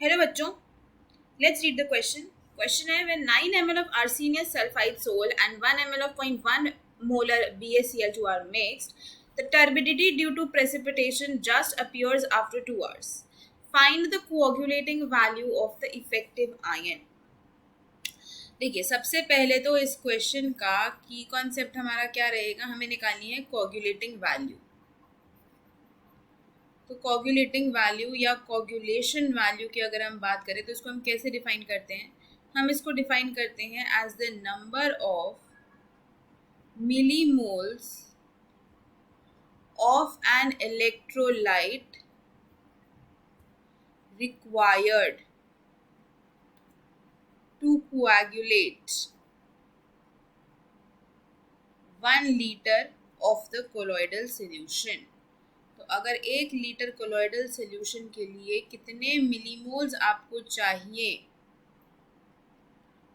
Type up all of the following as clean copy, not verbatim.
Hello बच्चों, let's read the question. Question है when 9 ml of arsenious sulfide sol and 1 ml of 0.1 molar BaCl2 are mixed, the turbidity due to precipitation just appears after 2 hours. Find the coagulating value of the effective ion. देखिए, सबसे पहले तो इस question का की concept हमारा क्या रहेगा, हमें निकालनी है कोगुलेटिंग वैल्यू। तो कोगुलेटिंग वैल्यू या कोगुलेशन वैल्यू की अगर हम बात करें तो इसको हम कैसे डिफाइन करते हैं? हम इसको डिफाइन करते हैं as the number of millimoles of an electrolyte required to coagulate 1 litre of the colloidal solution. तो अगर 1 लीटर कोलोइडल सॉल्यूशन के लिए कितने मिलीमोल्स आपको चाहिए,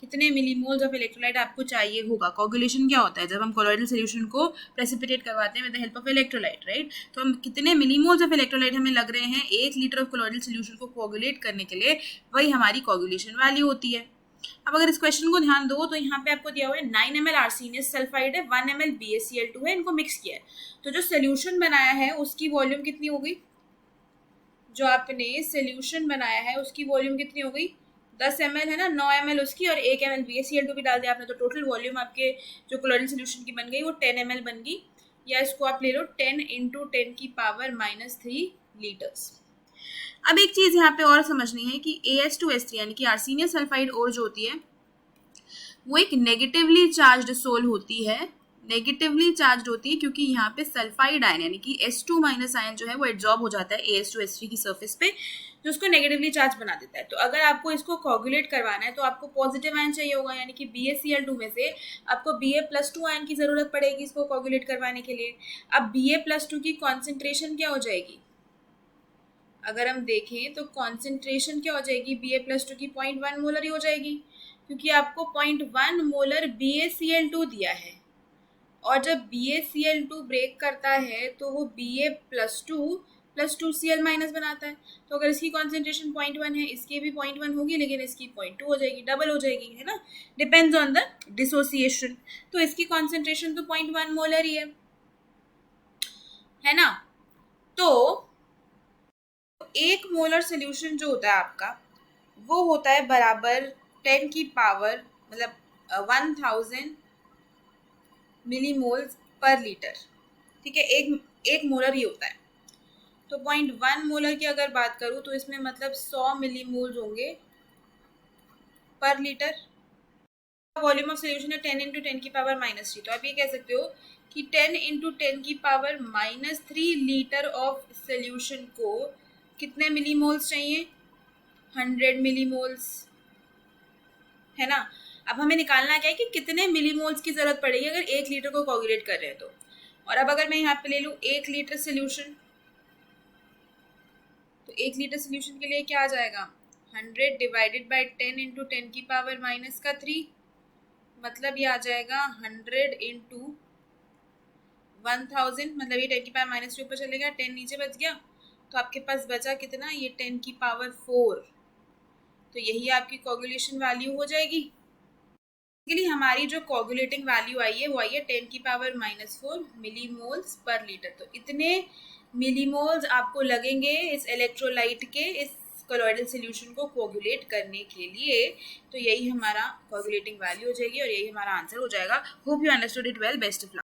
कितने मिलीमोल्स ऑफ इलेक्ट्रोलाइट आपको चाहिए होगा? कोगुलेशन क्या होता है? जब हम कोलोइडल सॉल्यूशन को प्रेसिपिटेट करवाते हैं with the help of electrolyte, right? तो हम कितने मिलीमोल्स ऑफ इलेक्ट्रोलाइट हमें लग रहे हैं 1 लीटर ऑफ कोलोइडल सॉल्यूशन को कोगुलेट करने के लिए, वही हमारी कोगुलेशन वैल्यू होती है। अब अगर इस क्वेश्चन को ध्यान दो तो यहाँ पे आपको दिया हुआ है 9 ml आर्सेनियस सल्फाइड है, 1 ml BaCl2 है, इनको मिक्स किया है। तो जो सोल्यूशन बनाया है उसकी वॉल्यूम कितनी हो गई? जो आपने सोल्यूशन बनाया है उसकी वॉल्यूम कितनी हो गई? 10 ml है ना, 9 ml उसकी और 1 ml BaCl2 भी डाल दिया आपने, तो टोटल वॉल्यूम आपके जो कोलोइडल सोल्यूशन की बन गई वो 10 ml बन गई। या इसको आप ले लो 10 × 10⁻³ लीटर्स। अब एक चीज यहाँ पे और समझनी है कि AS2S3 यानी कि आर्सेनियस सल्फाइड और जो होती है वो एक नेगेटिवली चार्ज्ड सोल होती है। नेगेटिवली चार्ज्ड होती है क्योंकि यहाँ पे सल्फाइड आयन यानी कि S2- आयन जो है वो एब्जॉर्ब हो जाता है AS2S3 की सरफेस पे, जो उसको नेगेटिवली चार्ज बना देता है। तो अगर आपको इसको कोगुलेट करवाना है तो आपको पॉजिटिव आयन चाहिए होगा, यानी कि BaCl2 में से आपको Ba+2 आयन की जरूरत पड़ेगी इसको कोगुलेट करवाने के लिए। अब Ba+2 की कॉन्सेंट्रेशन क्या हो जाएगी? अगर हम देखें तो कॉन्सेंट्रेशन क्या हो जाएगी Ba+2 की? 0.1 मोलर ही हो जाएगी, क्योंकि आपको 0.1 मोलर BaCl2 दिया है। और जब BaCl2 ब्रेक करता है तो वो Ba+2 + 2Cl- बनाता है। तो अगर इसकी कॉन्सेंट्रेशन 0.1 है, इसकी भी 0.1 होगी, लेकिन इसकी 0.2 हो जाएगी, डबल हो जाएगी, है ना? Depends on the dissociation. तो इसकी कॉन्सेंट्रेशन तो 0.1 मोलर ही है ना? तो 1 मोलर सोल्यूशन जो होता है आपका वो होता है बराबर 10 की पावर मतलब 1000 मिलीमोल्स पर लीटर, ठीक है? एक मोलर ही होता है। तो 0.1 मोलर की अगर बात करूं तो इसमें मतलब 100 मिलीमोल्स होंगे पर लीटर। वॉल्यूम ऑफ सोल्यूशन है 10 × 10⁻³ तो आप ये कह सकते हो कि 10 × 10⁻³ लीटर ऑफ सोल्यूशन को कितने मिलीमोल्स चाहिए? 100 मिलीमोल्स, है ना? अब हमें निकालना क्या है कि कितने मिलीमोल्स की जरूरत पड़ेगी अगर 1 लीटर को कोगुलेट कर रहे हैं तो। और अब अगर मैं यहाँ पे ले लूँ 1 लीटर सोल्यूशन, तो 1 लीटर सोल्यूशन के लिए क्या आ जाएगा? 100 डिवाइडेड बाय 10 × 10⁻³ मतलब ये आ जाएगा 100 × 1000, मतलब ये 10⁻³ ऊपर चलेगा, 10 नीचे बच गया, तो आपके पास बचा कितना? ये 10⁻⁴। तो यही आपकी कोगुलेशन वैल्यू हो जाएगी। बेसिकली हमारी जो कोगुलेटिंग वैल्यू आई है वो आई है 10⁻⁴ मिलीमोल्स पर लीटर। तो इतने मिलीमोल्स आपको लगेंगे इस इलेक्ट्रोलाइट के इस कोलोइडल सॉल्यूशन को कोगुलेट करने के लिए। तो यही हमारा कोगुलेटिंग वैल्यू हो जाएगी और यही हमारा आंसर हो जाएगा। Hope you understood it well. Best of luck.